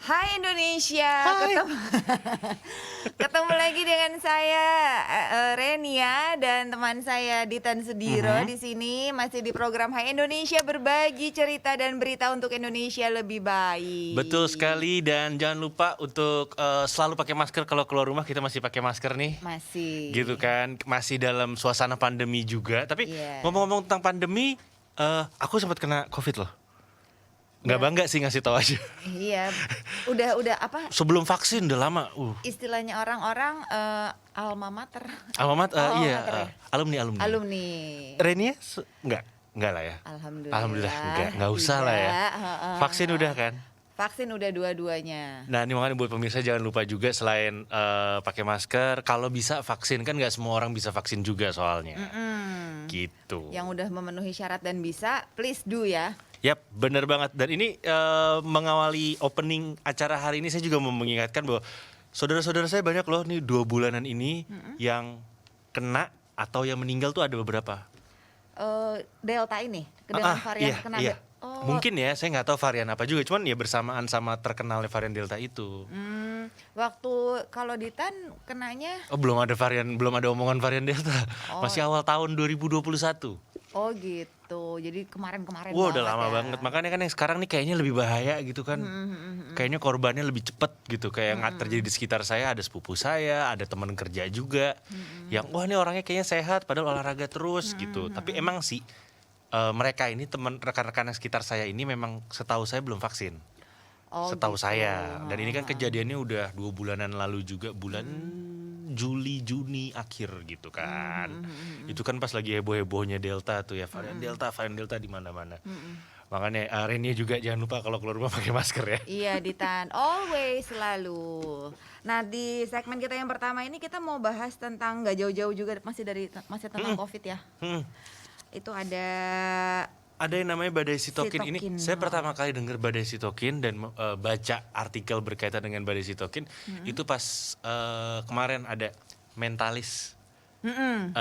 Hai Indonesia, Hai. ketemu lagi dengan saya Renia dan teman saya Ditan Sudiro Mhm. di sini masih di program Hai Indonesia, berbagi cerita dan berita untuk Indonesia lebih Betul baik. sekali dan jangan lupa untuk, selalu pakai masker kalau keluar rumah kita masih pakai masker nih, gitu Masih, kan. Masih dalam suasana pandemi juga, tapi iya, ngomong-ngomong tentang pandemi, aku sempat kena Covid loh. Nggak udah, bangga sih ngasih tahu aja. iya, udah apa Sebelum vaksin udah lama, istilahnya orang-orang alma mater, alma iya, mater ya, alumni. alumni. Renia nggak lah ya? Alhamdulillah Alhamdulillah nggak usah lah ya. tidak, heeh, Vaksin udah heeh. kan? Vaksin udah dua-duanya. Nah, ini makanya buat pemirsa jangan lupa juga selain, pakai masker, kalau bisa vaksin, kan nggak semua orang bisa vaksin juga soalnya, Mhm. gitu. Yang udah memenuhi syarat dan bisa, please do ya. Yap, bener banget dan ini, mengawali opening acara hari ini saya juga mau mengingatkan bahwa saudara-saudara saya banyak loh nih 2 bulanan ini Mhm. yang kena atau yang meninggal tuh ada beberapa. Delta ini, dengan varian Iya kena iya. oh, Mungkin ya, saya nggak tahu varian apa juga, cuman ya bersamaan sama terkenalnya varian Delta itu. waktu kalau Ditan kenanya, Oh, belum ada omongan varian Delta, oh, masih awal tahun 2021. oh gitu. Jadi kemarin-kemarin Wah, udah banget lama ya. banget. Makanya kan yang sekarang nih kayaknya lebih bahaya gitu kan. Mhm, mhm, mhm. Kayaknya korbannya lebih cepet gitu. Kayak yang terjadi Mhm, di sekitar saya, ada sepupu saya, ada teman kerja juga. Yang mhm, wah ini orangnya kayaknya sehat padahal olahraga terus gitu. mhm, Tapi mhm. emang sih mereka ini teman rekan-rekan yang sekitar saya ini memang setahu saya belum vaksin. Oh Setahu gitu. saya. Dan Heeh, ini kan heeh. kejadiannya udah 2 bulanan lalu juga, bulan Mhm. Juli Juni akhir gitu Mhm, kan. mhm, mhm, Itu kan pas lagi heboh-hebohnya Delta tuh ya, mhm. varian Delta di mana-mana. Mhm. Makanya Renia juga jangan lupa kalau keluar rumah pakai masker ya. Iya, Ditan, always selalu. Nah, di segmen kita yang pertama ini kita mau bahas tentang nggak jauh-jauh juga, masih tentang Hmm, COVID ya. hmm. Itu ada Ada yang namanya badai sitokin ini. sitokin. Saya Heeh. pertama kali dengar badai sitokin dan baca artikel berkaitan dengan badai sitokin Mm-mm. itu pas kemarin ada mentalis Mm-mm.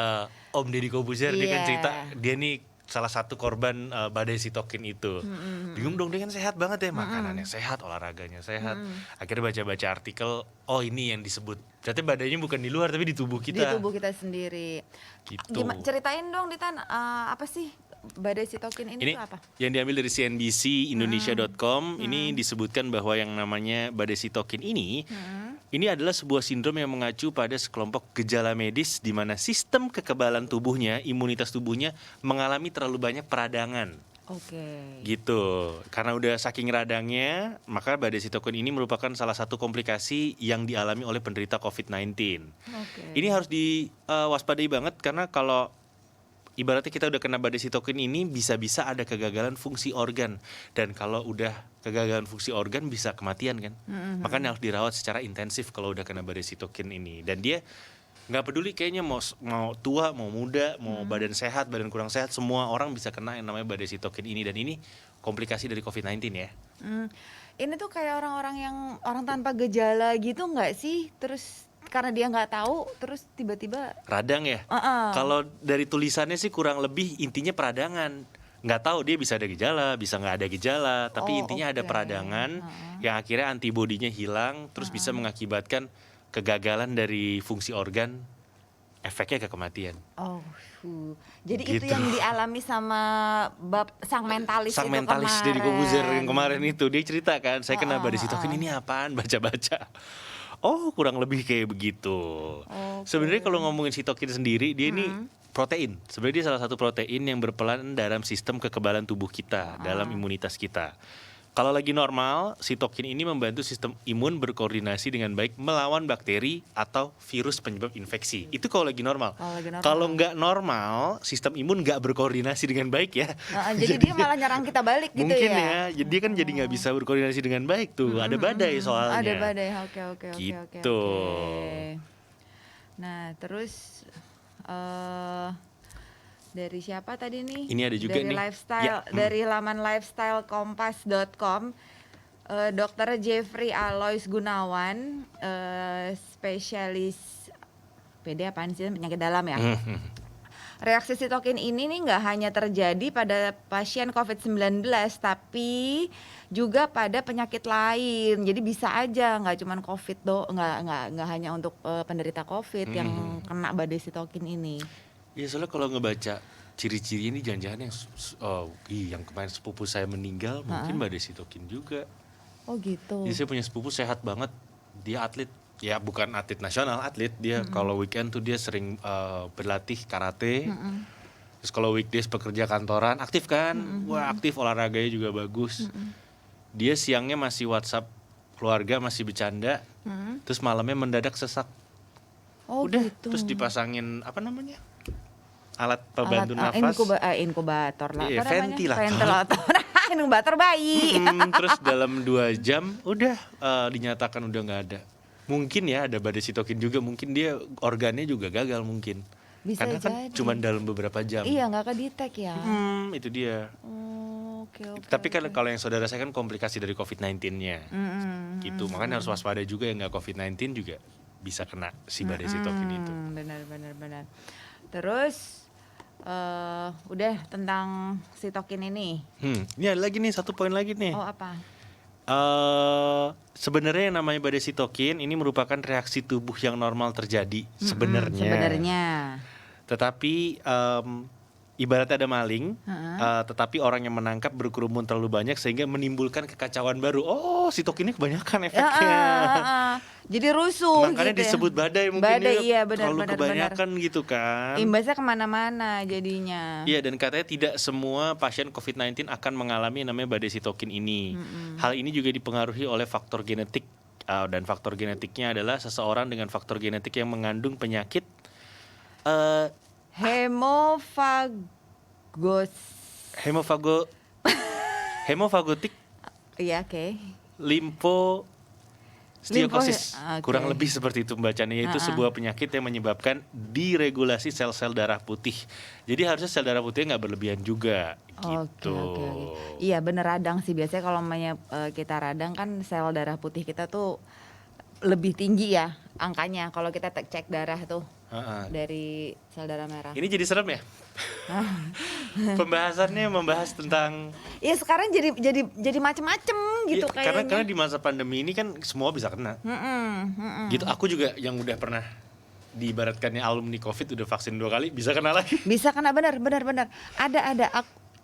Om Deddy Kobuzer, dia kan Iya. cerita dia nih salah satu korban badai sitokin itu. Bingung Mm-mm. dong, dia kan sehat banget ya, makanannya Mm-mm. sehat, olahraganya sehat. Mm-mm. Akhirnya baca-baca artikel, oh ini yang disebut. Berarti badainya bukan di luar tapi di tubuh Di kita. tubuh kita sendiri. Gimana? Gitu. Ceritain dong, Ditan, apa sih badai sitokin ini Ini tuh apa? yang diambil dari CNBC Mm-mm. Indonesia.com. Ini Mm-mm. disebutkan bahwa yang namanya badai sitokin Mm-mm. ini adalah sebuah sindrom yang mengacu pada sekelompok gejala medis di mana sistem kekebalan tubuhnya, imunitas tubuhnya mengalami terlalu banyak peradangan. Oke. Gitu. Karena udah saking radangnya, maka badai sitokin ini merupakan salah satu komplikasi yang dialami oleh penderita COVID-19. Oke. Ini harus diwaspadai banget karena kalau ibaratnya kita udah kena badai sitokin ini bisa-bisa ada kegagalan fungsi organ, dan kalau udah kegagalan fungsi organ bisa kematian kan. Mm-mm. Makanya harus dirawat secara intensif kalau udah kena badai sitokin ini. Dan dia nggak peduli kayaknya mau tua, mau muda, mau badan sehat, badan kurang sehat, semua orang bisa kena yang namanya badai sitokin ini, dan ini komplikasi dari COVID-19 ya. Mm. Ini tuh kayak orang-orang yang orang tanpa gejala gitu nggak sih? Terus karena dia nggak tahu, terus tiba-tiba, Radang ya. uh Kalau dari tulisannya sih kurang lebih intinya peradangan. Nggak tahu, dia bisa ada gejala, bisa nggak ada gejala, tapi Oh intinya ada oke. peradangan Heeh. yang akhirnya antibodinya hilang, terus bisa mengakibatkan kegagalan dari fungsi organ, efeknya ke kematian. Oh, jadi itu Gitu. yang dialami sama sang mentalis Sang itu mentalis Deddy Kobuzer yang kemarin. kemarin itu, dia cerita kan, saya kena Heeh, badai sitokin, heeh. ini apaan, baca-baca. Oh, kurang lebih kayak begitu. Oke. Sebenarnya kalau ngomongin sitokin sendiri, dia ini Mm. protein. Sebenarnya dia salah satu protein yang berperan dalam sistem kekebalan tubuh kita, dalam imunitas kita. Kalau lagi normal, sitokin ini membantu sistem imun berkoordinasi dengan baik melawan bakteri atau virus penyebab infeksi. Itu kalau lagi normal. Kalau lagi normal. Kalau nggak normal, sistem imun nggak berkoordinasi dengan baik ya. Jadi dia malah nyerang kita balik gitu Mungkin ya. ya, jadi kan jadi nggak bisa berkoordinasi dengan baik tuh. Ada badai soalnya. Ada badai. Oke. Gitu. Nah, terus dari siapa tadi nih? Ini ada juga dari nih. lifestyle, Ya, dari laman lifestylekompas.com. Dr. Jeffrey Alois Gunawan, spesialis PD apaan sih, penyakit dalam ya. reaksi sitokin ini nih nggak hanya terjadi pada pasien COVID-19, tapi juga pada penyakit lain. Jadi bisa aja nggak cuman COVID nggak hanya untuk penderita COVID yang kena badai sitokin ini. Ya soalnya kalau ngebaca ciri-ciri ini jangan-jangan yang kemarin sepupu saya meninggal mungkin badai sitokin juga. Oh gitu. Jadi saya punya sepupu sehat banget, dia atlet. Ya bukan atlet nasional, atlet dia kalau weekend tuh dia sering berlatih karate. Terus kalau weekdays pekerja kantoran, aktif kan? Wah, aktif, olahraganya juga bagus. Dia siangnya masih WhatsApp keluarga, masih bercanda. Terus malamnya mendadak sesak. Oh Udah, gitu. terus dipasangin apa namanya? Alat pembantu nafas. Inkubator lah. Iya, Apa namanya? ventilator. Ventilator. Inkubator bayi. Terus dalam 2 jam udah dinyatakan udah nggak ada. Mungkin ya ada badai sitokin juga, mungkin dia organnya juga gagal mungkin. Bisa Karena kan jadi. cuma dalam beberapa jam. Iya, nggak kedetek ya. Itu dia. Oh, oke. Tapi kan kalau yang saudara saya kan komplikasi dari COVID-19-nya. Gitu, makanya harus waspada juga yang nggak COVID-19 juga bisa kena si badai sitokin itu. Benar. Terus udah tentang sitokin ini. Ini ada lagi nih, 1 poin lagi nih. Oh, apa? Sebenarnya yang namanya badai sitokin ini merupakan reaksi tubuh yang normal terjadi sebenarnya. Tetapi ibaratnya ada maling, tetapi orang yang menangkap berkerumun terlalu banyak sehingga menimbulkan kekacauan baru. Oh, sitokinnya kebanyakan efeknya. Jadi rusuh. Makanya gitu disebut badai mungkin badai, ya, iya, benar, terlalu benar, kebanyakan gitu kan. Imbasnya kemana-mana jadinya. Iya, dan katanya tidak semua pasien COVID-19 akan mengalami yang namanya badai sitokin ini. Hal ini juga dipengaruhi oleh faktor genetik, dan faktor genetiknya adalah seseorang dengan faktor genetik yang mengandung penyakit hemofagotik Iya, oke. limfostiosis. Oke. Kurang lebih seperti itu pembacanya, yaitu sebuah penyakit yang menyebabkan diregulasi sel-sel darah putih. Jadi harusnya sel darah putihnya nggak berlebihan juga gitu. Oke. Iya, bener radang sih. Biasanya kalau kita radang kan sel darah putih kita tuh lebih tinggi ya angkanya kalau kita cek darah tuh dari sel darah merah. Ini jadi serem ya? Pembahasannya membahas tentang Iya, sekarang jadi macem-macem gitu ya, kayaknya. karena di masa pandemi ini kan semua bisa kena. Gitu, aku juga yang udah pernah diibaratkannya alumni COVID udah vaksin 2 kali bisa kena lagi. Bisa kena, benar. Ada.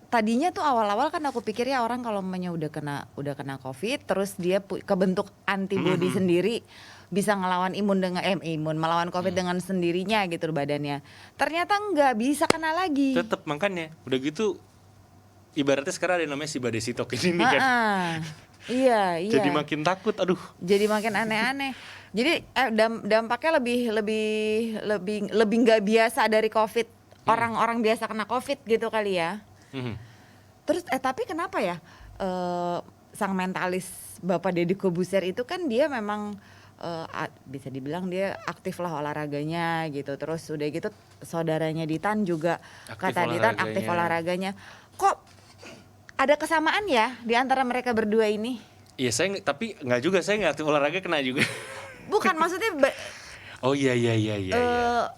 Tadinya tuh awal-awal kan aku pikir ya orang kalau udah kena COVID terus dia kebentuk antibody sendiri bisa ngelawan melawan COVID dengan sendirinya gitu badannya. Ternyata enggak, bisa kena lagi. Tetep, makanya udah gitu ibaratnya sekarang ada yang namanya si badai sitokin ini kan. Iya. Jadi makin takut, aduh. Jadi makin aneh-aneh. Jadi dampaknya lebih nggak biasa dari COVID. Orang-orang biasa kena COVID gitu kali ya. Terus tapi kenapa ya sang mentalis Bapak Deddy Corbuzier itu kan dia memang bisa dibilang dia aktif lah olahraganya gitu. Terus udah gitu saudaranya Ditan juga Ditan aktif olahraganya. Kok ada kesamaan ya di antara mereka berdua ini? Iya, tapi nggak juga, saya nggak aktif olahraga kena juga. Bukan, maksudnya oh iya.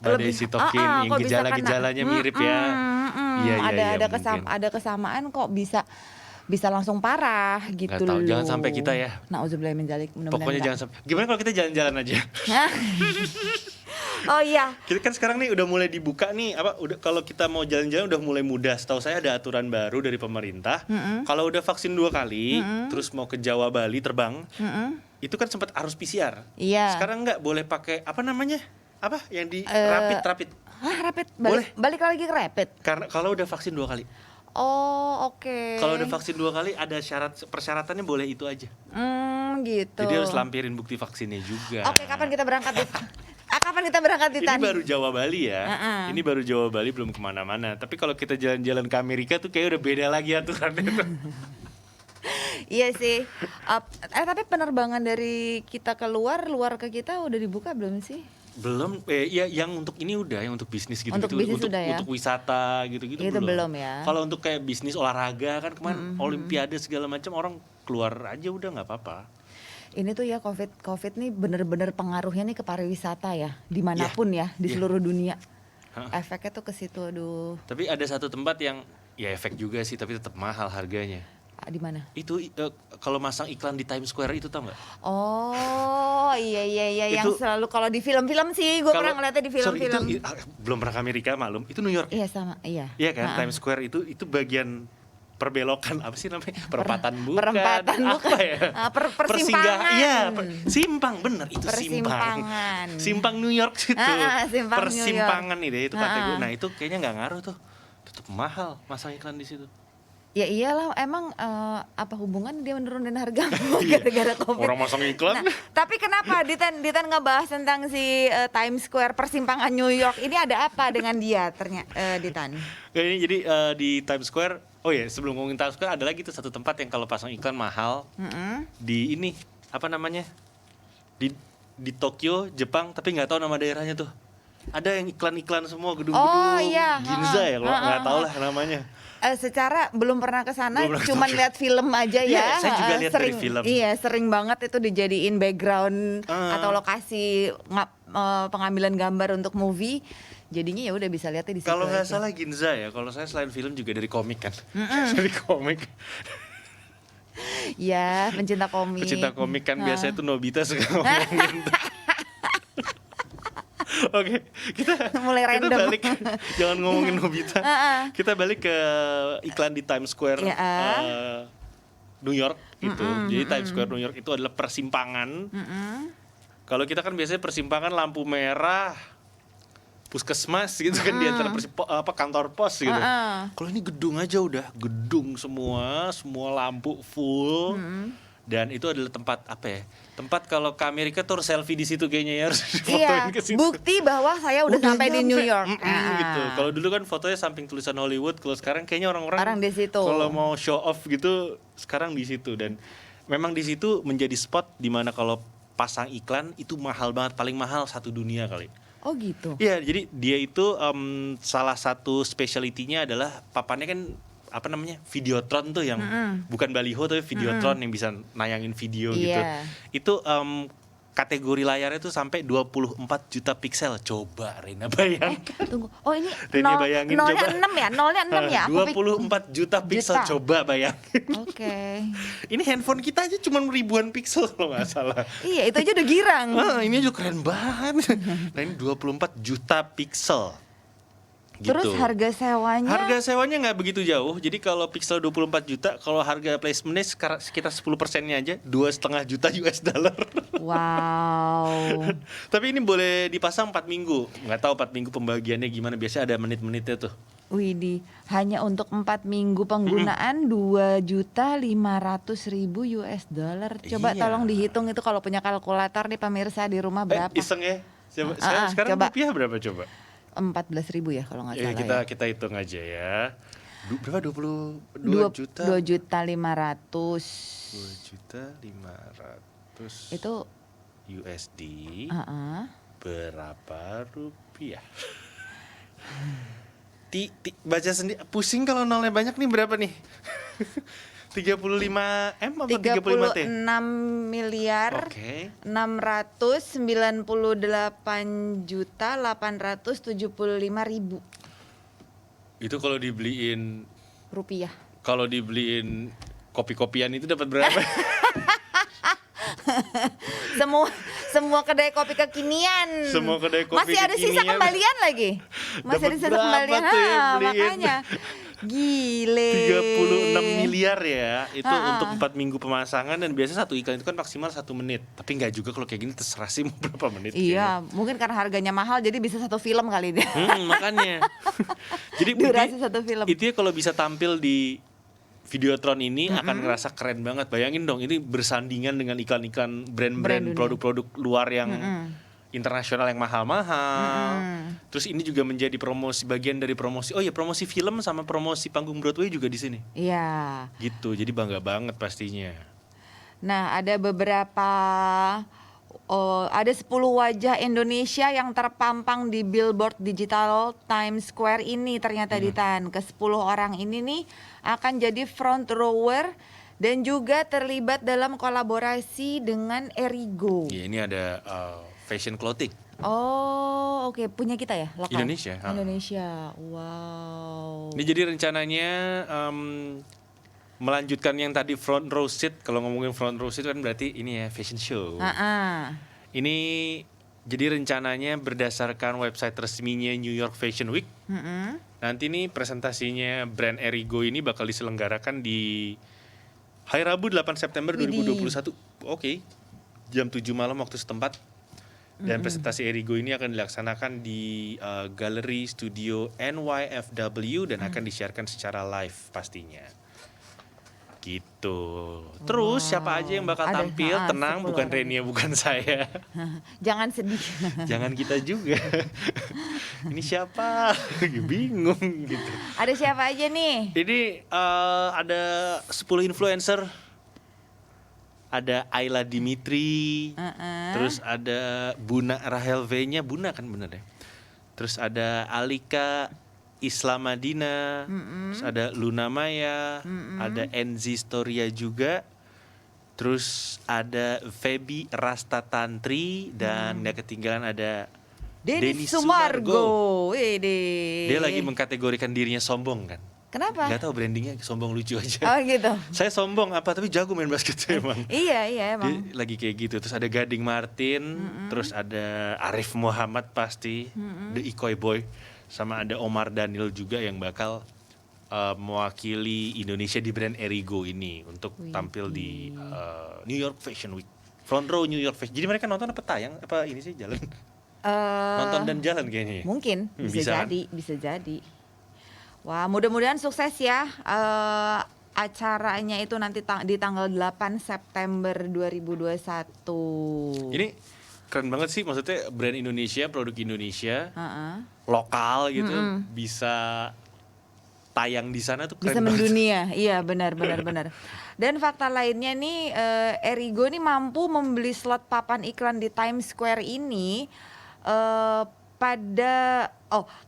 Badai sitokin yang gejala-gejalanya mirip ya. Ada kesamaan kok bisa langsung parah gitu. Nggak tahu, loh. jangan sampai kita ya. Nauzubillah min dzalik. Pokoknya jangan sampai. Gimana kalau kita jalan-jalan aja? Oh iya. Kita kan sekarang nih udah mulai dibuka nih, kalau kita mau jalan-jalan udah mulai mudah. Setahu saya ada aturan baru dari pemerintah. Kalau udah vaksin 2 kali, terus mau ke Jawa Bali terbang, itu kan sempat harus PCR. Iya. Sekarang nggak boleh pakai apa namanya? Apa yang di rapid? Rapid. Boleh. Balik lagi ke rapid. Karena kalau udah vaksin 2 kali. Oh, oke. Kalau udah vaksin 2 kali ada persyaratannya boleh itu aja. Gitu. Jadi harus lampirin bukti vaksinnya juga. Oke, kapan kita berangkat? Titan? Ini baru Jawa Bali ya. Ini baru Jawa Bali, belum kemana-mana. Tapi kalau kita jalan-jalan ke Amerika tuh kayak udah beda lagi aturannya tuh. Iya sih. Tapi penerbangan dari kita luar ke kita udah dibuka belum sih? Belum, ya yang untuk ini udah, yang untuk bisnis gitu. Untuk bisnis udah ya? Untuk wisata gitu-gitu itu belum ya. Kalau untuk kayak bisnis olahraga kan kemarin olimpiade segala macam orang keluar aja udah nggak apa-apa. Ini tuh ya COVID nih bener-bener pengaruhnya nih ke pariwisata ya, dimanapun ya di seluruh dunia. Efeknya tuh ke situ, aduh. Tapi ada satu tempat yang ya efek juga sih, tapi tetap mahal harganya. Di mana? Itu kalau masang iklan di Times Square itu tau nggak? Oh iya yang Itu- selalu kalau di film-film sih gue pernah ngeliatnya di film-film. Belum pernah ke Amerika maklum. Itu New York. Iya sama, iya. Iya kan, Ha-ha. Times Square itu bagian perbelokan apa sih namanya? Perempatan bukan? perempatan apa bukan. ya? Persimpangan. Iya, simpang bener itu Persimpangan. Simpang New York situ. Simpang New York. Persimpangan itu kategori. Ha-ha. Nah, itu kayaknya nggak ngaruh tuh. Tetap mahal masang iklan di situ. Ya iyalah, emang apa hubungan dia menurunin harga Iya. gara-gara COVID? Orang masang iklan. Nah, tapi kenapa Ditan ngebahas tentang si Times Square persimpangan New York ini, ada apa dengan dia ternyata Ditan? Kayak ini jadi di Times Square. Oh ya, sebelum ngomongin Times Square ada lagi tuh satu tempat yang kalau pasang iklan mahal. Di ini apa namanya? Di Tokyo, Jepang, tapi nggak tahu nama daerahnya tuh. Ada yang iklan-iklan semua gedung-gedung. Oh, iya. Ginza ya, kalau nggak tahu lah namanya. Secara belum pernah ke sana, Belum pernah ke cuman Tokyo. lihat film aja Iya, ya. saya juga lihat dari sering, film. Iya, sering banget itu dijadiin background atau lokasi pengambilan gambar untuk movie. Jadinya ya udah bisa lihatnya di situ. Kalau nggak aja. salah Ginza ya. Kalau saya selain film juga dari komik kan. Dari komik. Ya, pencinta komik. Pecinta komik kan biasanya tuh Nobita suka ngomongin. Oke, kita Mulai kita random. balik, jangan ngomongin Nobita. Kita balik ke iklan di Times Square, Ya. New York gitu. Jadi Times Square New York itu adalah persimpangan. Kalau kita kan biasanya persimpangan lampu merah, puskesmas gitu kan di antara kantor pos gitu. Kalau ini gedung aja udah gedung semua lampu full. Dan itu adalah tempat apa ya? Tempat kalau ke Amerika tuh harus selfie di situ kayaknya ya, harus Iya, difotoin ke situ. bukti bahwa saya udah sampai di New nyampe. York. Gitu. Kalau dulu kan fotonya samping tulisan Hollywood, kalau sekarang kayaknya orang-orang Orang di situ. kalau mau show off gitu sekarang di situ. Dan memang di situ menjadi spot di mana kalau pasang iklan itu mahal banget, paling mahal satu dunia kali. Oh gitu. Iya, jadi dia itu salah satu specialty-nya adalah papannya kan apa namanya, Videotron tuh yang bukan baliho tapi Videotron yang bisa nayangin video gitu. Iya. Itu kategori layarnya tuh sampai 24 juta piksel. Coba Rena bayangin. Tunggu. Oh ini Rena bayangin nolnya coba. 6 ya? Nolnya 6 ya? Aku 24 juta piksel, Juta. coba bayangin. Oke. Ini handphone kita aja cuma ribuan piksel kalau nggak salah. Iya, itu aja udah girang. Ini aja keren banget. Nah ini 24 juta piksel. Gitu. Terus harga sewanya? Harga sewanya nggak begitu jauh. Jadi kalau pixel 24 juta, kalau harga placementnya sekitar 10%-nya aja, 2,5 juta US dollar. Wow. Tapi ini boleh dipasang 4 minggu. Nggak tahu 4 minggu pembagiannya gimana. Biasanya ada menit-menitnya tuh. Widih, hanya untuk 4 minggu penggunaan 2.500.000 US dollar. Coba Iya. tolong dihitung itu kalau punya kalkulator nih pemirsa di rumah berapa? Iseng ya. Sekarang coba. rupiah berapa coba? 14.000 ya kalau nggak salah Kita hitung aja ya. Berapa? 22 ya. juta? 2.500.000. 2.500.000 Itu USD. Berapa rupiah? Baca sendiri, pusing kalau nolnya banyak nih, berapa nih? 35 M apa 35 T? 36 miliar Oke. 698.875.000 Itu kalau dibeliin rupiah. kopi-kopian itu dapat berapa? Semua kedai kopi kekinian. Semua kedai kopi Masih ada sisa kekinian. kembalian lagi. Masih ada Dapat sisa berapa kembalian. tuh yang beliin? Makanya. Gile. 36 miliar ya. Itu untuk 4 minggu pemasangan, dan biasanya satu iklan itu kan maksimal 1 menit. Tapi nggak juga, kalau kayak gini terserah sih mau berapa menit. Iya, mungkin karena harganya mahal jadi bisa satu film kali dia. Makanya. Jadi Durasi satu film. Itu ya kalau bisa tampil di Videotron ini akan ngerasa keren banget. Bayangin dong, ini bersandingan dengan iklan-iklan brand-brand dunia. produk-produk luar yang internasional yang mahal-mahal. Terus ini juga menjadi bagian dari promosi. Oh ya, promosi film sama promosi panggung Broadway juga di sini. Iya. Gitu. Jadi bangga banget pastinya. Nah, ada beberapa ada 10 wajah Indonesia yang terpampang di billboard digital Times Square ini ternyata Ditan. Ke 10 orang ini nih akan jadi front rower dan juga terlibat dalam kolaborasi dengan Erigo. Ya, ini ada fashion clothing. Oh, oke, punya kita ya, lokal. Indonesia. Indonesia. Wow. Ini jadi rencananya melanjutkan yang tadi front row seat. Kalau ngomongin front row seat kan berarti ini ya fashion show. Ini jadi rencananya berdasarkan website resminya New York Fashion Week. Nanti nih presentasinya brand Erigo ini bakal diselenggarakan di hari Rabu 8 September 2021. Oke. Jam 7 malam waktu setempat. Dan presentasi Erigo ini akan dilaksanakan di Gallery Studio NYFW dan akan disiarkan secara live pastinya. Gitu. Terus siapa aja yang bakal tampil? Tenang, bukan Renia, bukan saya. Jangan sedih. Jangan kita juga. Ini siapa? Bingung gitu. Ada siapa aja nih? Ini ada 10 influencer. Ada Ayla Dimitri. Terus ada Buna Rahel V-nya, Buna kan bener ya. Terus ada Alika Islamadina, terus ada Luna Maya, ada Enzi Storia juga, terus ada Feby Rastatantri dan gak ketinggalan ada Denny Sumargo. Dia lagi mengkategorikan dirinya sombong kan? Kenapa? Gak tahu, brandingnya sombong lucu aja. Oh gitu. Saya sombong apa tapi jago main basket emang. Iya emang. Dia lagi kayak gitu. Terus ada Gading Martin, terus ada Arif Muhammad pasti, The Ikoy Boy. Sama ada Omar Daniel juga yang bakal mewakili Indonesia di brand Erigo ini untuk tampil di New York Fashion Week. Front row New York Fashion. Jadi mereka nonton apa tayang? Apa ini sih jalan? Nonton dan jalan kayaknya. Mungkin bisa jadi. Wah, mudah-mudahan sukses ya. Acaranya itu nanti di tanggal 8 September 2021. Ini keren banget sih, maksudnya brand Indonesia, produk Indonesia, lokal gitu, bisa tayang di sana tuh keren bisa banget. mendunia, iya benar. Dan fakta lainnya nih, Erigo nih mampu membeli slot papan iklan di Times Square ini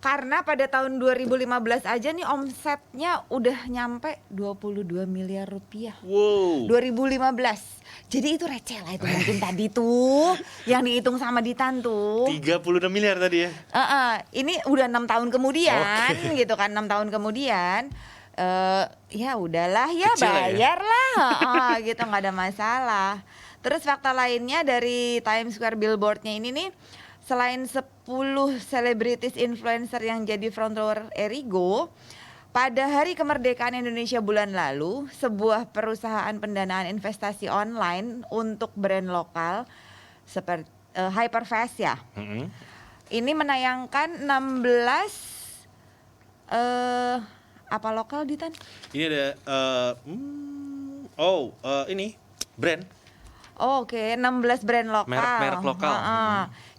karena pada tahun 2015 aja nih omsetnya udah nyampe 22 miliar rupiah. Wow. 2015. Jadi itu receh lah itu mungkin tadi tuh yang dihitung sama Ditan tuh. 36 miliar tadi ya. Ini udah 6 tahun kemudian gitu kan, 6 tahun kemudian. Ya udahlah ya, Kecil bayar lah gitu, nggak ada masalah. Terus fakta lainnya dari Times Square billboardnya ini nih, selain 10 selebritis influencer yang jadi front rower Erigo, pada hari kemerdekaan Indonesia bulan lalu, sebuah perusahaan pendanaan investasi online untuk brand lokal seperti Hyperfast ya. Ini menayangkan 16 apa lokal Ditan? Ini ada ini brand. Oke, 16 brand lokal. Merek-merek lokal.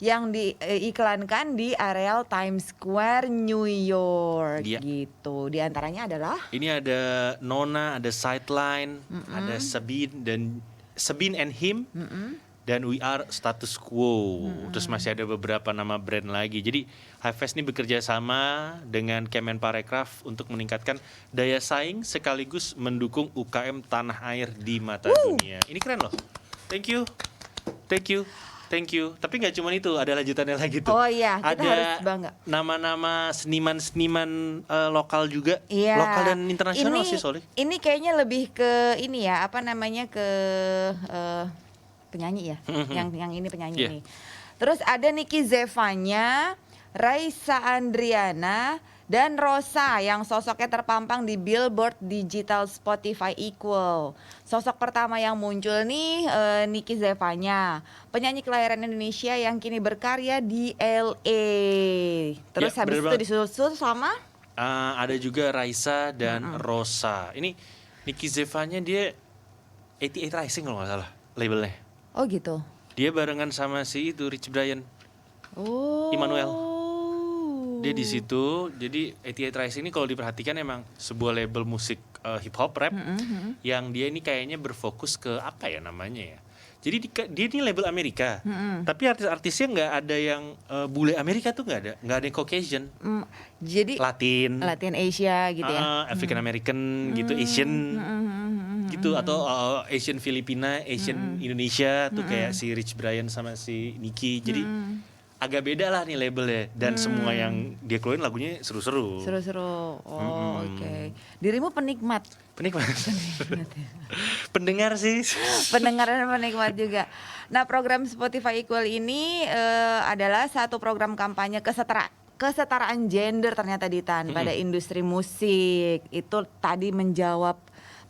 Yang diiklankan di areal Times Square, New York gitu. Di antaranya adalah ini ada Nona, ada Sideline, ada Sabine and Him, dan We Are Status Quo. Terus masih ada beberapa nama brand lagi. Jadi Hyfest ini bekerja sama dengan Kemenparekraf untuk meningkatkan daya saing sekaligus mendukung UKM tanah air di mata dunia. Ini keren loh. Thank you. Tapi nggak cuma itu, ada lanjutannya lagi tuh. Oh iya, kita ada harus bangga. Nama-nama seniman-seniman lokal juga, iya. Lokal dan internasional sih Soli. Ini kayaknya lebih ke ini ya, apa namanya, ke penyanyi ya. Yang ini penyanyi nih. Terus ada Niki Zevanya, Raisa Andriana, dan Rosa yang sosoknya terpampang di billboard digital Spotify Equal. Sosok pertama yang muncul nih Niki Zevanya, penyanyi kelahiran Indonesia yang kini berkarya di LA. Terus habis itu disusul sama ada juga Raisa dan Rosa. Ini Niki Zevanya dia 88 Rising kalau nggak salah labelnya. Oh gitu. Dia barengan sama si itu Rich Brian. Immanuel. Dia di situ. Jadi 88 Rising ini kalau diperhatikan emang sebuah label musik hip hop rap yang dia ini kayaknya berfokus ke apa ya namanya ya. Jadi dia ini label Amerika. Tapi artis-artisnya nggak ada yang bule Amerika tuh nggak ada yang Caucasian. Jadi Latin Asia gitu ya. African American gitu, Asian gitu, atau Asian Filipina, Asian Indonesia tuh kayak si Rich Brian sama si Niki. Jadi agak beda lah nih labelnya. Dan semua yang dia keluarin lagunya seru-seru. Seru-seru. Oh, oke. Dirimu penikmat. Penikmat. Pendengar sih. Pendengar dan penikmat juga. Nah, program Spotify Equal ini adalah satu program kampanye kesetaraan gender ternyata Ditan pada industri musik. Itu tadi menjawab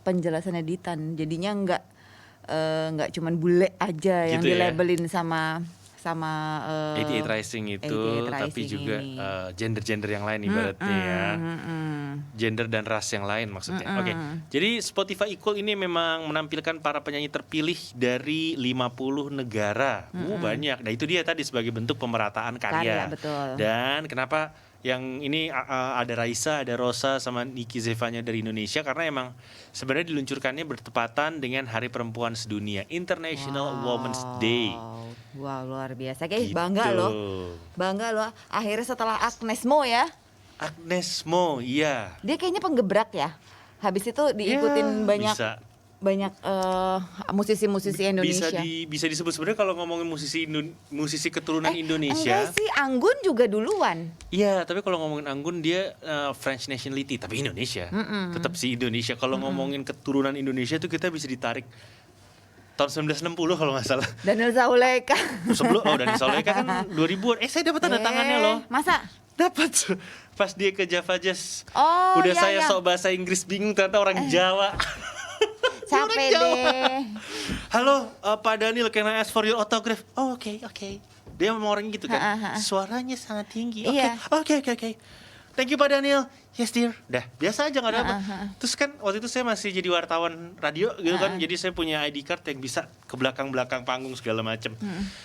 penjelasannya Ditan. Jadinya nggak cuman bule aja yang Gitu ya? dilabelin sama 88 Rising itu, 88 tapi Rising juga ini. gender-gender yang lain ibaratnya ya. Gender dan ras yang lain maksudnya. Oke. Jadi Spotify Equal ini memang menampilkan para penyanyi terpilih dari 50 negara. Banyak. Nah, itu dia tadi sebagai bentuk pemerataan karya. Betul. Dan kenapa yang ini ada Raisa, ada Rosa sama Niki Zevanya dari Indonesia karena emang sebenarnya diluncurkannya bertepatan dengan Hari Perempuan Sedunia, International Women's Day. Wow, luar biasa. Kayak Gitu. Bangga loh. Akhirnya setelah Agnes Mo ya. Agnes Mo, iya. Dia kayaknya penggebrak ya. Habis itu diikutin Ya, banyak musisi-musisi Indonesia. bisa disebut sebenarnya kalau ngomongin musisi keturunan Indonesia. Enggak sih, Anggun juga duluan. Iya, tapi kalau ngomongin Anggun dia French nationality tapi Indonesia. Tetap sih Indonesia. Kalau ngomongin keturunan Indonesia tuh kita bisa ditarik tahun 1960 kalau nggak salah. Daniel Zauleka. Daniel Zauleka kan 2000-an. Saya dapat tanda tangannya loh. Masa? Dapat pas dia ke Java Jazz. Oh, Udah iya, saya iya. sok bahasa Inggris bingung ternyata orang Jawa. Capek deh. Halo, Pak Daniel, can I ask for your autograph? Oh, oke. Dia memang orang gitu kan. Suaranya sangat tinggi. Iya. Oke. Thank you Pak Daniel. Yes dear. Dah, biasa aja nggak ada apa. Terus kan waktu itu saya masih jadi wartawan radio gitu kan. Jadi saya punya ID card yang bisa ke belakang-belakang panggung segala macem.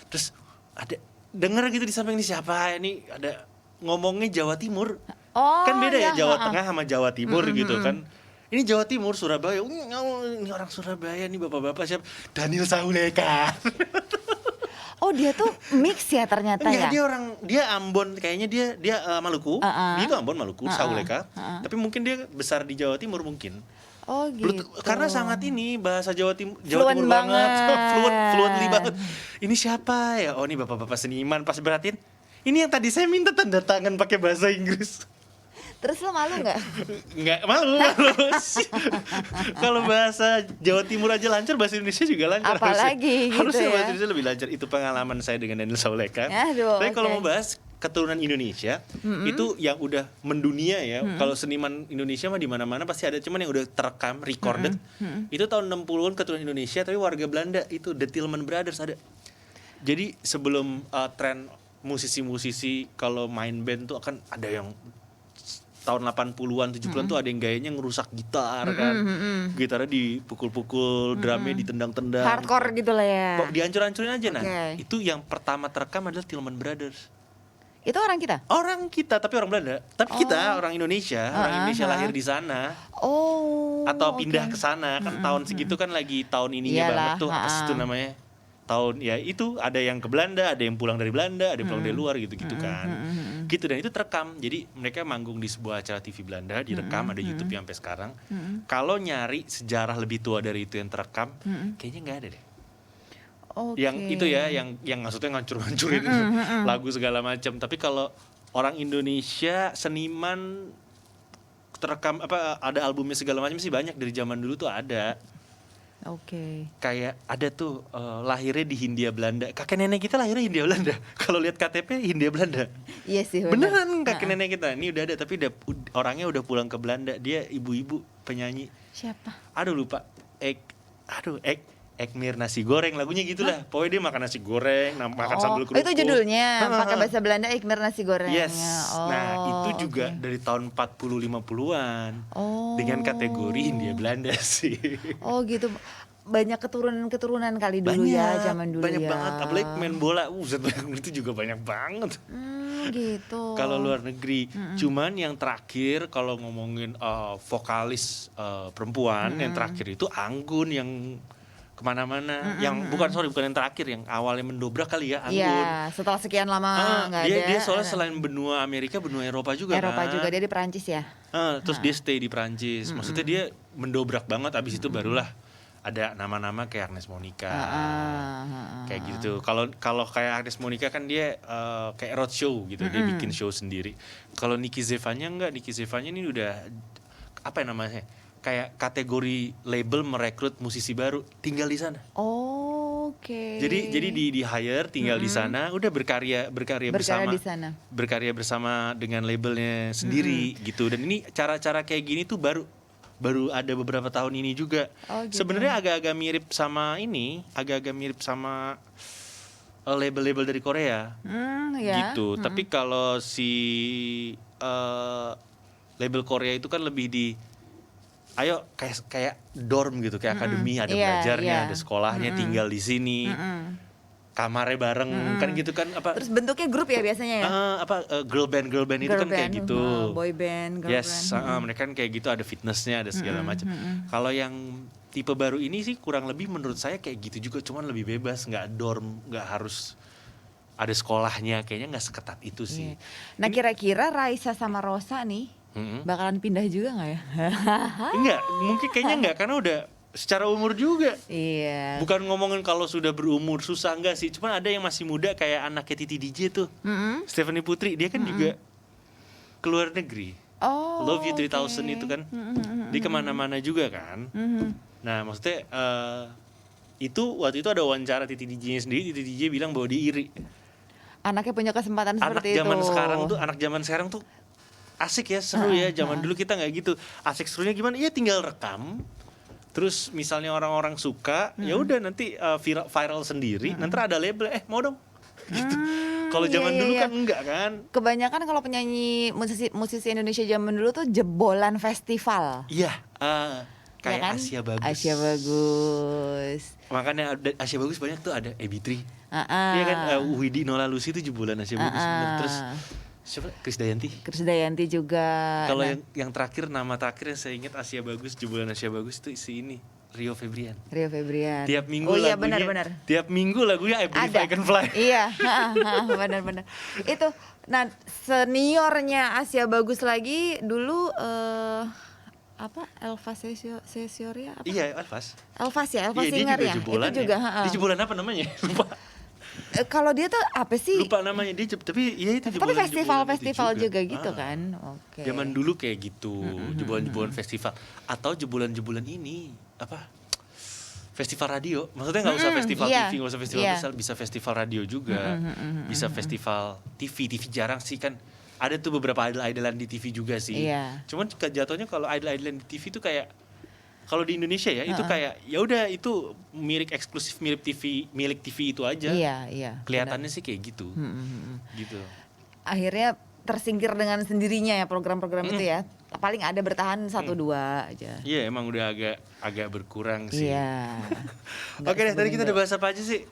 Terus ada denger gitu di samping ini siapa ini ada ngomongnya Jawa Timur. Oh, Kan beda ya iya, Jawa Tengah sama Jawa Timur gitu kan. Ini Jawa Timur, Surabaya. Ini orang Surabaya nih bapak-bapak siapa? Daniel Zauleka. Oh, dia tuh mix ya ternyata Enggak, ya. dia Ambon kayaknya dia Maluku. Dia itu Ambon Maluku, Zauleka. Tapi mungkin dia besar di Jawa Timur mungkin. Oh gitu. Karena sangat ini bahasa Jawa Timur Fluent banget. banget. Fluently banget. Ini siapa ya? Oh, ini bapak-bapak seniman. Pas berhatiin, ini yang tadi saya minta tanda tangan pakai bahasa Inggris. Terus lo malu nggak? Nggak malu. Kalau bahasa Jawa Timur aja lancar, bahasa Indonesia juga lancar. Apalagi gitu harusnya ya. bahasa Indonesia lebih lancar. Itu pengalaman saya dengan Daniel Zauleka. Aduh, Tapi kalau oke. mau bahas keturunan Indonesia, itu yang udah mendunia ya. Kalau seniman Indonesia mah di mana-mana pasti ada, cuman yang udah terekam, recorded. Itu tahun 60-an keturunan Indonesia, tapi warga Belanda itu The Tillman Brothers ada. Jadi sebelum tren musisi-musisi kalau main band tuh akan ada yang tahun 80-an, 70-an tuh ada yang gayanya ngerusak gitar kan. Gitarnya dipukul-pukul, drumnya ditendang-tendang. Hardcore gitu lah ya. Kok dihancur-hancurin aja. Nah, Oke. itu yang pertama terekam adalah Tillman Brothers. Itu orang kita? Orang kita, tapi orang Belanda. Tapi kita orang Indonesia, lahir di sana. Oh. Atau oke. pindah ke sana kan tahun segitu kan lagi tahun ininya Iyalah, banget tuh apa sih itu namanya tahun ya itu ada yang ke Belanda, ada yang pulang dari Belanda, ada yang pulang dari luar gitu-gitu kan. Gitu dan itu terekam. Jadi mereka manggung di sebuah acara TV Belanda, direkam ada YouTube sampai sekarang. Kalau nyari sejarah lebih tua dari itu yang terekam, kayaknya nggak ada deh. Oke. Yang itu ya yang maksudnya ngancur-ngancurin lagu segala macam. Tapi kalau orang Indonesia seniman terekam ada albumnya segala macam sih banyak dari zaman dulu tuh ada. Oke. Kayak ada tuh lahirnya di Hindia Belanda. Kakek nenek kita lahirnya Hindia Belanda. Kalau lihat KTP Hindia Belanda. Iya sih. bener. Beneran kakek nenek kita. Ini udah ada tapi orangnya udah pulang ke Belanda. Dia ibu-ibu penyanyi. Siapa? Aduh lupa. Ekmir nasi goreng lagunya gitulah. Pokoknya dia makan nasi goreng, makan sambal kerupuk. Itu judulnya. Pakai bahasa Belanda Ikmir nasi goreng. Yes. Oh, Nah, itu juga oke. dari tahun 40 50-an. Oh. Dengan kategori Hindia Belanda sih. Oh gitu. Banyak keturunan kali dulu ya, zaman dulu banyak ya. banget. Apalagi main bola, itu juga banyak banget. Gitu. Kalau luar negeri, cuman yang terakhir kalau ngomongin vokalis perempuan, yang terakhir itu Anggun yang kemana-mana, yang bukan yang terakhir, yang awalnya mendobrak kali ya Anggun. Iya, setelah sekian lama nggak ada. Dia soalnya selain benua Amerika, benua Eropa juga Eropa kan. juga, dia di Perancis ya. Terus dia stay di Perancis, maksudnya dia mendobrak banget. Abis itu barulah ada nama-nama kayak Agnes Monica. Heeh. Kayak gitu. Kalau kayak Agnes Monica kan dia kayak roadshow gitu, dia bikin show sendiri. Kalau Nicky Zevanya enggak, Nicky Zevanya ini udah apa ya namanya? Kayak kategori label merekrut musisi baru, tinggal di sana. Oke. Jadi di hire tinggal di sana, udah berkarya bersama di sana. berkarya bersama dengan labelnya sendiri gitu. Dan ini cara-cara kayak gini tuh baru ada beberapa tahun ini juga. Oh, gitu. Sebenarnya agak-agak mirip sama label-label dari Korea Ya. gitu. Tapi kalau si label Korea itu kan lebih di ayo kayak dorm gitu, kayak akademi, ada Iya, belajarnya, iya. ada sekolahnya, tinggal di sini. Kamarnya bareng kan gitu kan apa Terus bentuknya grup ya biasanya ya? girl band itu Girl kan kayak band, gitu. boy band, girl Yes, band. mereka kan kayak gitu, ada fitnessnya, ada segala macam. Kalau yang tipe baru ini sih kurang lebih menurut saya kayak gitu juga, cuman lebih bebas, nggak dorm, nggak harus ada sekolahnya, kayaknya nggak seketat itu sih. Nah kira-kira Raisa sama Rosa nih bakalan pindah juga nggak ya? Enggak, mungkin kayaknya enggak, karena udah secara umur juga. Iya. Bukan ngomongin kalau sudah berumur susah, enggak sih, cuman ada yang masih muda kayak anaknya Titi DJ tuh, Stephanie Putri, dia kan juga keluar negeri. Oh. Love You 3000 itu kan, dia kemana-mana juga kan. Nah maksudnya itu waktu itu ada wawancara Titi DJ-nya sendiri, Titi DJ bilang bahwa dia iri. Anaknya punya kesempatan seperti itu. Anak zaman sekarang tuh asik ya, seru ya. Zaman dulu kita nggak gitu. Asik serunya gimana? Iya tinggal rekam. Terus misalnya orang-orang suka, ya udah nanti viral sendiri. Nanti ada label, mau dong. Gitu. Kalau zaman dulu kan enggak kan. Kebanyakan kalau penyanyi musisi Indonesia zaman dulu tuh jebolan festival. Iya, kayak Ya kan? Asia Bagus. Asia Bagus. Makanya Asia Bagus banyak tuh, ada Ebitri. Ah. Iya kan, Widi Nola Lucy itu jebolan Asia Bagus. Bener. Terus siapa? Krisdayanti juga. Kalau yang terakhir, nama terakhir yang saya ingat Asia Bagus, jebolan Asia Bagus itu si ini, Rio Febrian. Tiap minggu lagunya, benar. Tiap minggu lagunya I Believe I Can Fly. Iya, benar. Itu, nah seniornya Asia Bagus lagi dulu Elva Sesioria apa? Iya, Elvas Singer ya. Jebolan, itu juga. Dia jebolan apa namanya? Lupa. Kalau dia tuh apa sih? Lupa namanya dia, tapi ya itu Tapi jebolan. festival juga gitu kan. Oke. Zaman dulu kayak gitu, jebolan-jebolan festival atau jebolan-jebolan ini apa? Festival radio, maksudnya nggak usah festival TV, nggak usah festival besar, bisa festival radio juga, bisa festival TV jarang sih kan, ada tuh beberapa idol-idolan di TV juga sih. Cuman jatuhnya kalau idol-idolan di TV tuh kayak, kalau di Indonesia ya itu kayak ya udah itu milik eksklusif, milik TV itu aja. Iya. Kelihatannya sih kayak gitu, gitu. Akhirnya tersingkir dengan sendirinya ya program-program itu ya. Paling ada bertahan 1-2 aja. Iya, emang udah agak berkurang sih. Iya. Oke deh, tadi kita udah bahas apa aja sih?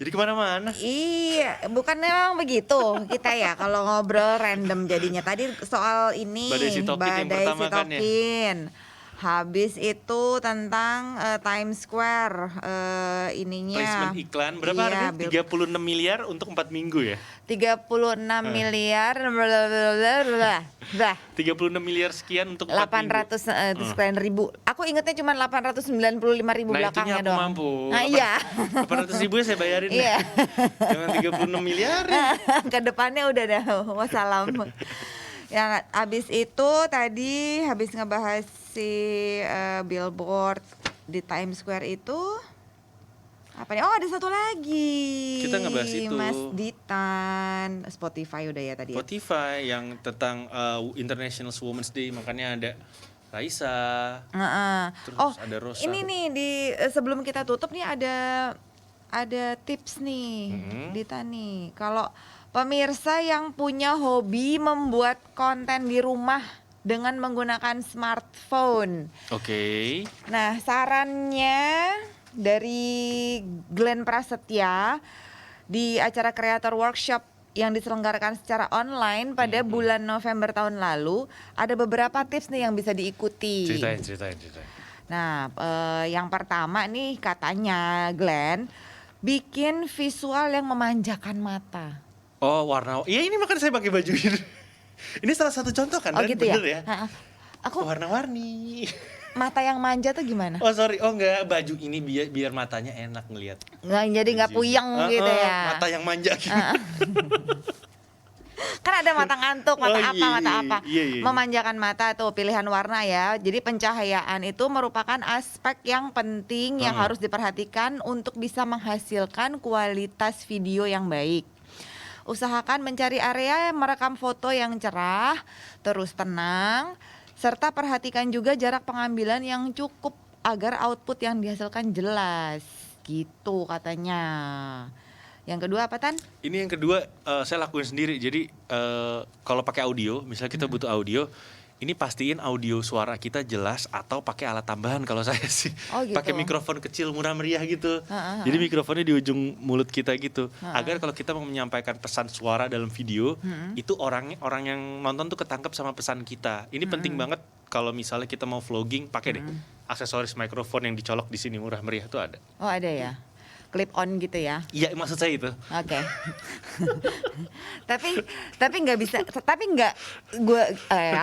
Jadi kemana-mana. Iya, bukan memang begitu kita ya kalau ngobrol random jadinya. Tadi soal ini Badai Sitokin yang pertama kan ya. Habis itu tentang Times Square ininya. Placement iklan berapa harganya? 36 miliar untuk 4 minggu ya? 36 miliar 36 miliar sekian untuk 4 800 sekian ribu. Aku ingetnya cuma 895 ribu belakangnya doang. Nah, itu mampu. Nah, iya. 800 ribu ya saya bayarin. Iya. Jangan 36 miliar. Ke depannya udah dah. Wassalam. Yang habis itu tadi habis ngebahas si billboard di Times Square itu apa nih? Oh, ada satu lagi. Kita ngebahas itu. Mas Ditan, Spotify udah ya tadi. Spotify yang tentang International Women's Day, makanya ada Raisa. Terus ada Rosa. Ini nih di sebelum kita tutup nih ada tips nih Dita nih. Kalau pemirsa yang punya hobi membuat konten di rumah dengan menggunakan smartphone. Oke. Nah, sarannya dari Glenn Prasetya di acara Creator Workshop yang diselenggarakan secara online pada bulan November tahun lalu, ada beberapa tips nih yang bisa diikuti. Ceritain. Nah, yang pertama nih katanya Glenn, bikin visual yang memanjakan mata. Oh, warna. Iya, ini makanya saya pakai baju ini. Ini salah satu contoh kan, gitu bener ya? Aku warna-warni. mata yang manja tuh gimana? Oh sorry, oh enggak, baju ini biar matanya enak ngelihat. Nggak, jadi nggak puyeng gitu ya. Mata yang manja gitu. Kan ada mata ngantuk, mata apa, mata apa. Iya. Memanjakan mata tuh pilihan warna ya. Jadi pencahayaan itu merupakan aspek yang penting yang harus diperhatikan untuk bisa menghasilkan kualitas video yang baik. Usahakan mencari area yang merekam foto yang cerah, terus tenang, serta perhatikan juga jarak pengambilan yang cukup agar output yang dihasilkan jelas. Gitu katanya. Yang kedua apa, Tan? Ini yang kedua saya lakuin sendiri. Jadi kalau pakai audio, misalnya kita butuh audio, ini pastiin audio suara kita jelas atau pakai alat tambahan kalau saya sih. Oh, gitu. Pakai mikrofon kecil murah meriah gitu. Jadi mikrofonnya di ujung mulut kita gitu. Agar kalau kita mau menyampaikan pesan suara dalam video, itu orang yang nonton tuh ketangkep sama pesan kita. Ini penting banget kalau misalnya kita mau vlogging, pakai deh aksesoris mikrofon yang dicolok di sini murah meriah tuh ada. Oh, ada ya. Clip on gitu ya. Iya, maksud saya itu. Oke. tapi nggak bisa. Tapi nggak.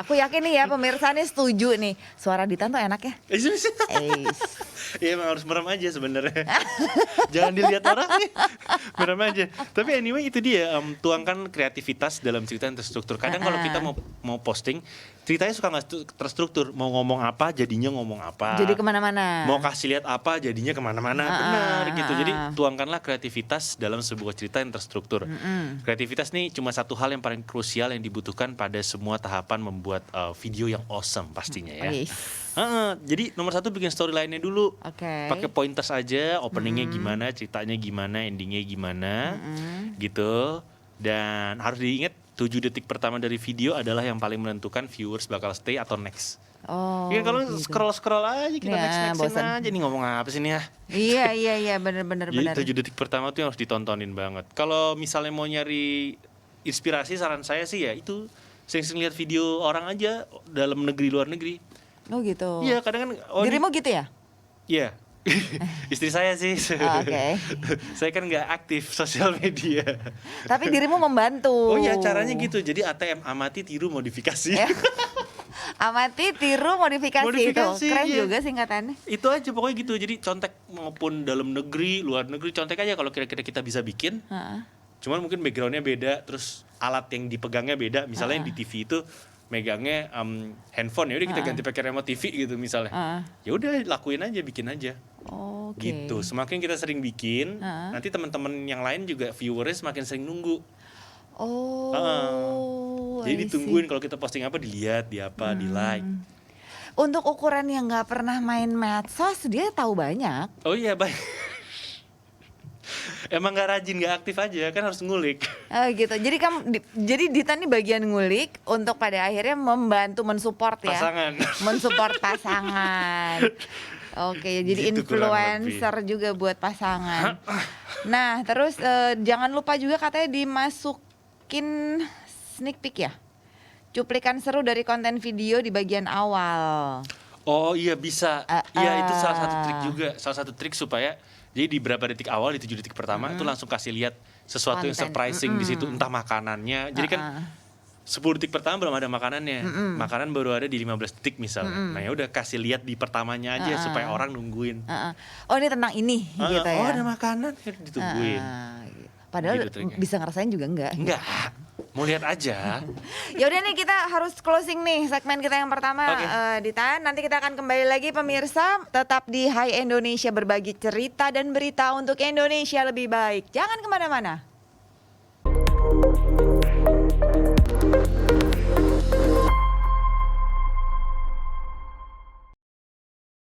Aku yakin nih ya pemirsa nih setuju nih. Suara Ditan tuh enak ya. Iya emang harus merem aja sebenarnya. Jangan dilihat orang nih. Merem aja. Tapi anyway itu dia, tuangkan kreativitas dalam cerita yang terstruktur. Kadang kalau kita mau posting, ceritanya suka nggak terstruktur. Mau ngomong apa jadinya ngomong apa. Jadi kemana-mana. Mau kasih lihat apa jadinya kemana-mana. Benar gitu. Jadi tuangkanlah kreativitas dalam sebuah cerita yang terstruktur. Kreativitas nih cuma satu hal yang paling krusial yang dibutuhkan pada semua tahapan membuat video yang awesome pastinya ya. Jadi nomor satu bikin storyline-nya dulu. Pakai pointers aja, openingnya gimana, ceritanya gimana, endingnya gimana, gitu. Dan harus diingat 7 detik pertama dari video adalah yang paling menentukan viewers bakal stay atau next. Oh, ya kalau gitu. scroll aja kita nextin aja nih ngomong apa sih nih ya. Iya benar. Jadi 7 detik pertama tuh yang harus ditontonin banget. Kalau misalnya mau nyari inspirasi, saran saya sih ya itu sering-sering lihat video orang aja dalam negeri luar negeri. Oh gitu. Iya kadang kan. Dirimu gitu ya? Iya. Istri saya sih. Oke. Saya kan nggak aktif sosial media. Tapi dirimu membantu. Oh iya caranya gitu. Jadi ATM amati tiru modifikasi. Amati tiru modifikasi itu. Keren iya. juga singkatannya. Itu aja pokoknya gitu. Jadi contek maupun dalam negeri, luar negeri, contek aja kalau kira-kira kita bisa bikin. Cuman mungkin backgroundnya beda, terus alat yang dipegangnya beda. Misalnya yang di TV itu megangnya handphone, ya udah kita ganti pakai remote TV gitu misalnya. Ya udah lakuin aja, bikin aja. Gitu. Semakin kita sering bikin, nanti teman-teman yang lain juga viewersnya semakin sering nunggu. Jadi ditungguin kalau kita posting apa, dilihat, di apa, di like. Untuk ukuran yang nggak pernah main medsos, dia tahu banyak. Oh iya baik. Emang nggak rajin, nggak aktif aja, kan harus ngulik. Oh gitu. Jadi Dita nih bagian ngulik untuk pada akhirnya membantu mensupport ya. Pasangan. Mensupport pasangan. Oke, jadi Gitu influencer juga buat pasangan. Nah, terus jangan lupa juga katanya dimasukin sneak peek ya. Cuplikan seru dari konten video di bagian awal. Oh iya bisa. Iya itu salah satu trik juga. Salah satu trik supaya jadi di berapa detik awal, di 7 detik pertama itu langsung kasih lihat sesuatu yang surprising di situ, entah makanannya. Jadi kan 10 detik pertama belum ada makanannya. Makanan baru ada di 15 detik misalnya. Nah ya udah kasih lihat di pertamanya aja supaya orang nungguin. Oh ini tentang ini gitu ya. Oh ada makanan, ditungguin. Padahal gitu bisa ngerasain juga enggak. Enggak. Mau lihat aja. Ya udah nih kita harus closing nih segmen kita yang pertama. Dita, nanti kita akan kembali lagi pemirsa, tetap di Hai Indonesia, berbagi cerita dan berita untuk Indonesia lebih baik. Jangan kemana-mana.